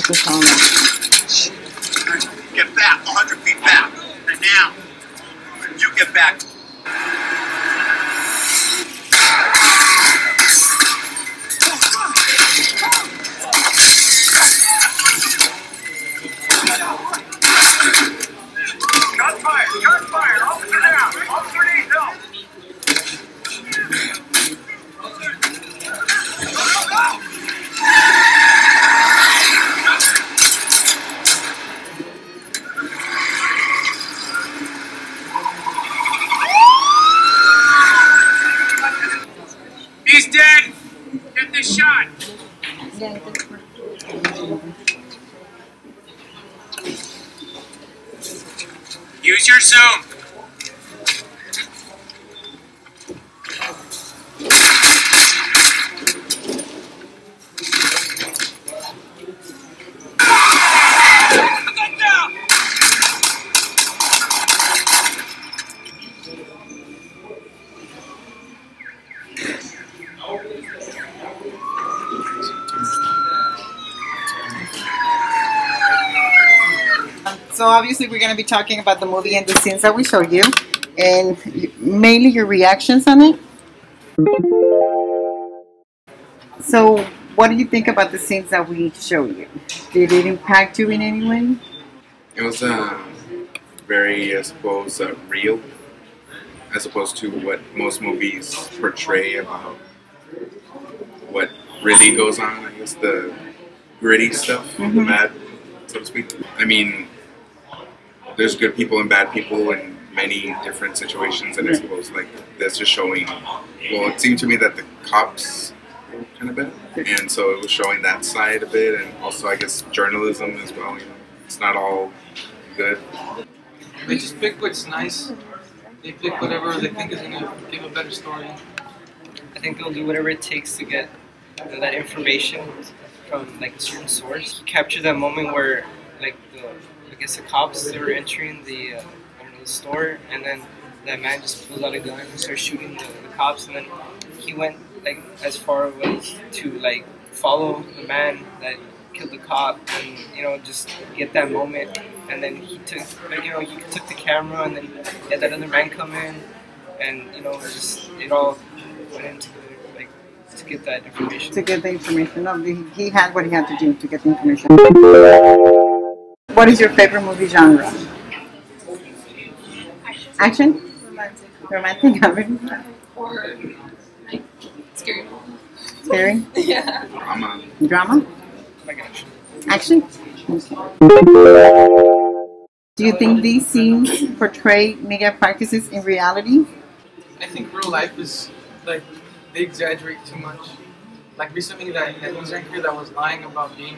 the song. Get back, 100 feet back. And now, you get back. Gunfire! Officer down! Officer needs help! He's dead! Get this shot! Use your zoom! So obviously we're going to be talking about the movie and the scenes that we showed you, and mainly your reactions on it. So what do you think about the scenes that we showed you? Did it impact you in any way? It was very, I suppose, real, as opposed to what most movies portray about what really goes on. I guess the gritty stuff, the bad, so to speak. I mean, there's good people and bad people in many different situations, and I suppose like this is showing. Well, it seemed to me that the cops were kind of bad, and so it was showing that side a bit, and also I guess journalism as well. You know, it's not all good. They just pick what's nice. They pick whatever they think is gonna give a better story. I think they'll do whatever it takes to get that information from like a certain source. Capture that moment where like I guess the cops, they were entering the the store, and then that man just pulls out a gun and starts shooting the cops, and then he went like as far away to like follow the man that killed the cop, and you know, just get that moment. And then he took, like, you know, he took the camera, and then he had that other man come in, and you know, just it all went into like to get that information. To get the information. No, he had what he had to do to get the information. What is your favorite movie genre? Action? Romantic. Or like scary. Scary? Yeah. Drama? Action? Do you think these scenes portray media practices in reality? I think real life is like they exaggerate too much. Like recently that news anchor that was lying about being,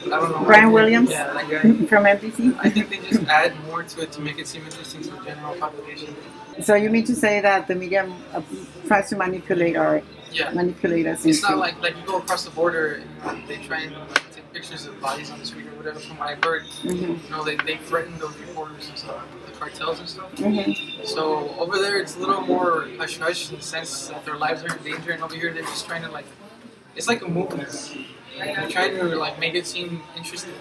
I don't know. Brian Williams? Yeah, that guy. From NBC? I think they just add more to it to make it seem interesting to the general population. So you mean to say that the media tries to manipulate manipulate us? It's not like you go across the border and they try and like, take pictures of bodies on the street or whatever. From what I've heard, you know, they threaten those reporters and stuff, the cartels and stuff. So over there it's a little more hush hush in the sense that their lives are in danger, and over here they're just trying to like, it's like a movie. They're trying to like make it seem interesting.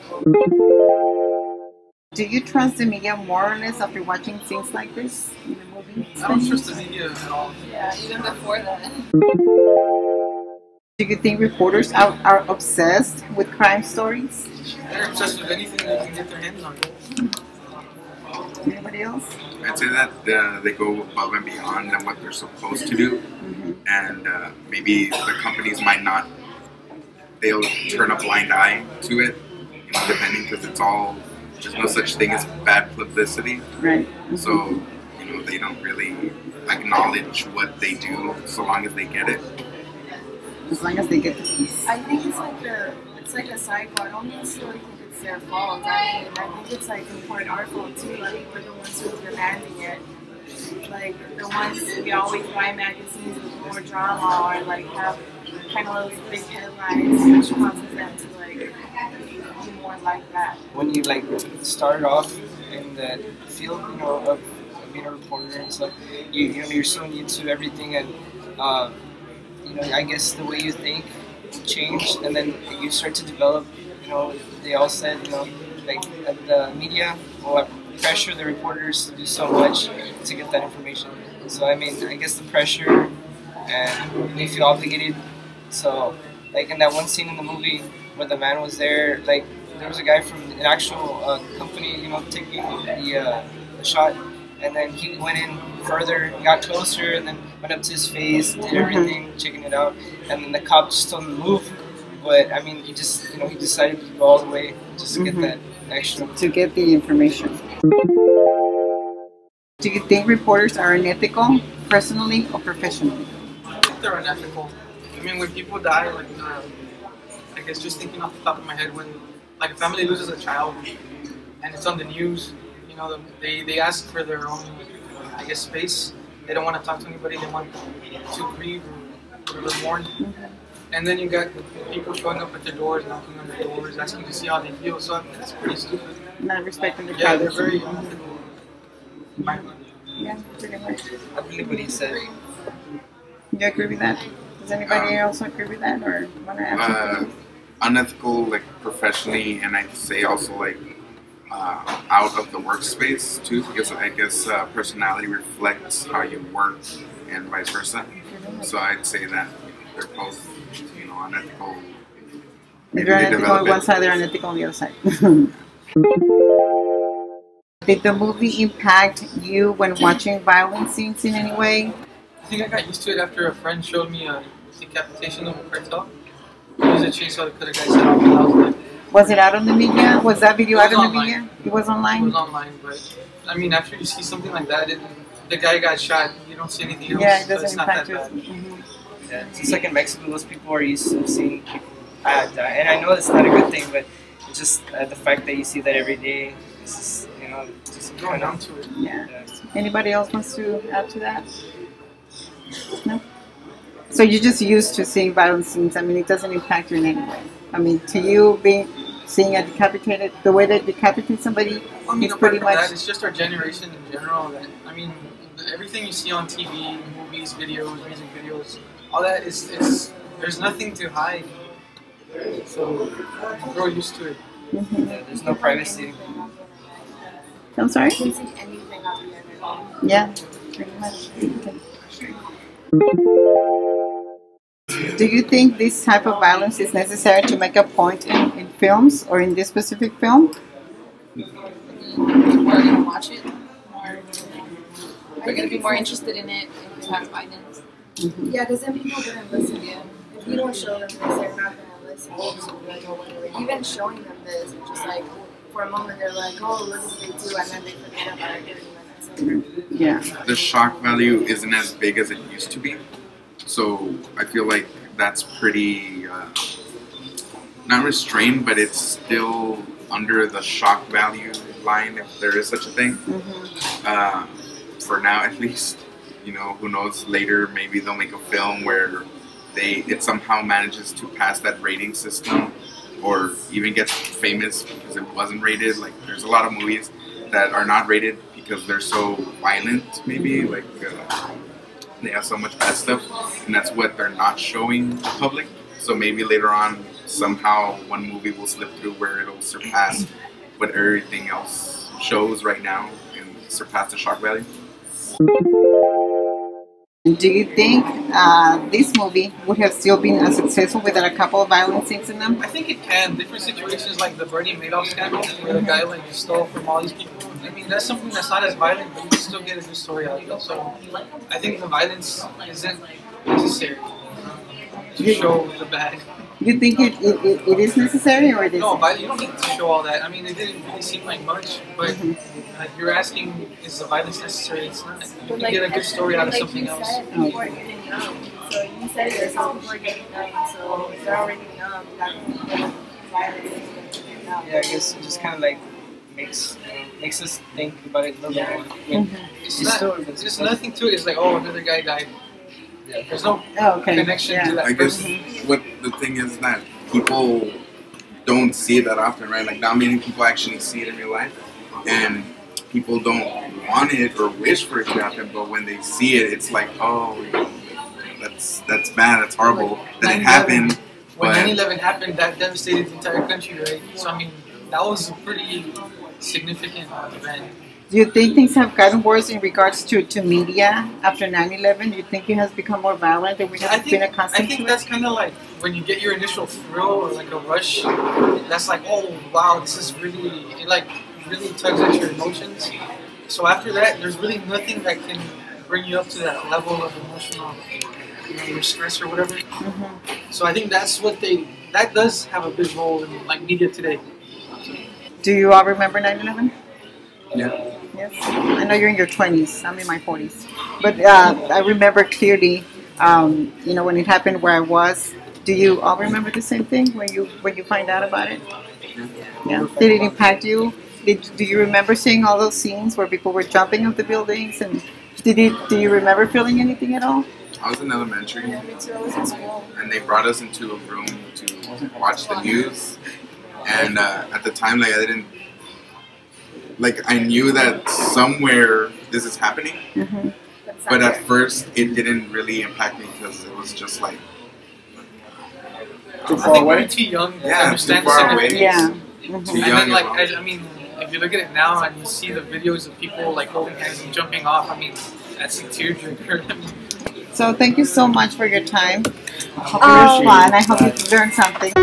Do you trust the media more or less after watching things like this in the movie? I don't trust the media at all. Yeah, even before that. Do you think reporters are obsessed with crime stories? They're obsessed with anything they can get their hands on. Anybody else? I'd say that they go above and beyond than what they're supposed to do, and maybe the companies might not. They'll turn a blind eye to it, you know, depending, because it's all. There's no such thing as bad publicity. Right. So, you know, they don't really acknowledge what they do so long as they get it. As long as they get the piece. I think it's like a cycle. I don't necessarily think it's their fault. I think it's like in part our fault too. Like we're the ones who are demanding it. Like the ones we always buy magazines with more drama or like have kind of those big headlines, which causes them to like be more like that. When you like start off in that field, you know, of being a reporter and stuff, you know, you're so new to everything, and you know, I guess the way you think changed, and then you start to develop they all said, like the media will pressure the reporters to do so much to get that information. So I mean, I guess the pressure and they feel obligated. So like in that one scene in the movie where the man was there, like there was a guy from an actual company, taking the shot, and then he went in further, got closer, and then went up to his face, did everything, checking it out, and then the cop just told him to move. But I mean, he just, he decided to go all the way just to get that extra. To get the information. Do you think reporters are unethical, personally or professionally? I think they're unethical. I mean, when people die, like, I guess just thinking off the top of my head, when like a family loses a child and it's on the news, they ask for their own, I guess, space. They don't want to talk to anybody. They want to grieve or whatever, mourn. And then you got people showing up at their doors, knocking on their doors, asking to see how they feel. So I mean, that's pretty stupid. Not respecting the Yeah, they're privacy. very unethical. Yeah, pretty much. I believe what he said. You agree with that? Does anybody else agree with that, or want to add something? Unethical, like professionally, and I'd say also like out of the workspace too, because I guess personality reflects how you work and vice versa. So I'd say that they're both, unethical. If you're unethical on one side, they're unethical on the other side. Did the movie impact you when watching violent scenes in any way? I think I got used to it after a friend showed me a decapitation of a cartel. He used a chainsaw to cut a guy's head off. And I was like, Was it out on the media? Was that video out on the online. media? It was it online? was online, but I mean, after you see something like that, the guy got shot. You don't see anything else. Yeah, it so it's doesn't not impact that you. bad. Yeah, it's just like in Mexico, most people are used to seeing people die. And I know it's not a good thing, but it's just the fact that you see that every day, it's just, just Going down to it. Yeah. Anybody else wants to add to that? No? So you're just used to seeing violent scenes. I mean, it doesn't impact you in any way. I mean, to you, seeing a decapitated, the way they decapitate somebody, I mean, it's apart pretty from much... that, it's just our generation in general. That I mean, everything you see on TV, movies, videos, music videos, all that is there's nothing to hide. So you grow used to it. Yeah, there's no privacy. I'm sorry? You can see anything on the internet. Yeah, pretty much. Do you think this type of violence is necessary to make a point in films or in this specific film? People are going to watch it more. They're going to be more interested in it if it has violence. Yeah, because then people wouldn't listen. If you don't show them this, they're not going to listen. They're just gonna be like, oh, whatever. Even showing them this, it's just like, for a moment, they're like, oh, look what they do, and then they forget about it. And that's it. Yeah. The shock value isn't as big as it used to be. So I feel like that's pretty not restrained, but it's still under the shock value line, if there is such a thing. For now, at least. Who knows? Later, maybe they'll make a film where it somehow manages to pass that rating system, or even gets famous because it wasn't rated. Like, there's a lot of movies that are not rated because they're so violent. Maybe like. They have so much bad stuff, and that's what they're not showing the public. So maybe later on, somehow, one movie will slip through where it'll surpass what everything else shows right now and surpass the shock value. Do you think this movie would have still been as successful without a couple of violent scenes in them? I think it can. Different situations like the Bernie Madoff scandal, where the guy just stole from all these people. I mean, that's something that's not as violent, but you can still get a good story out of it. So I think the violence isn't necessary to show the bad. You think it is necessary, or it isn't? No, you don't need to show all that. I mean, it didn't really seem like much, but you're asking, is the violence necessary? It's not. You can get a good story out of something else. Said, people are getting numb. So you said yourself, people are getting numb, so they're already numb. Yeah, I guess it just kind of like makes us think about it a little bit more. I mean, There's nothing to it. It's like, oh, another guy died. Yeah, there's no connection to that I guess person. what the thing is that people don't see it that often, right? Like, not many people actually see it in real life, and people don't want it or wish for it to happen. But when they see it, it's like, oh, that's bad, that's horrible that it happened. when But- 9/11 happened, that devastated the entire country, right? So I mean, that was a pretty significant event. Do you think things have gotten worse in regards to media after 9/11? Do you think it has become more violent than we have been I accustomed think to? that's kind of like when you get your initial thrill or like a rush. That's like, oh wow, this is really, it like really tugs at your emotions. So after that, there's really nothing that can bring you up to that level of emotional, your stress or whatever. So I think that's what that does have a big role in like media today. Do you all remember 9/11? Yeah. Yes. I know you're in your 20s. I'm in my 40s. But I remember clearly, when it happened where I was. Do you all remember the same thing when you find out about it? Yeah. Did it impact you? Do you remember seeing all those scenes where people were jumping off the buildings? And do you remember feeling anything at all? I was in elementary, Yeah, me too. I was in school. and they brought us into a room to watch the news. And at the time, like I didn't, like I knew that somewhere this is happening, but at first it didn't really impact me because it was just like I think we're too young to Yeah, understand too the far away. significance. Yeah. too And young. then, like, about it. I mean, if you look at it now and you see the videos of people like holding hands and jumping off, I mean, that's a tearjerker. So thank you so much for your time. I hope it was fun. I hope you learned something.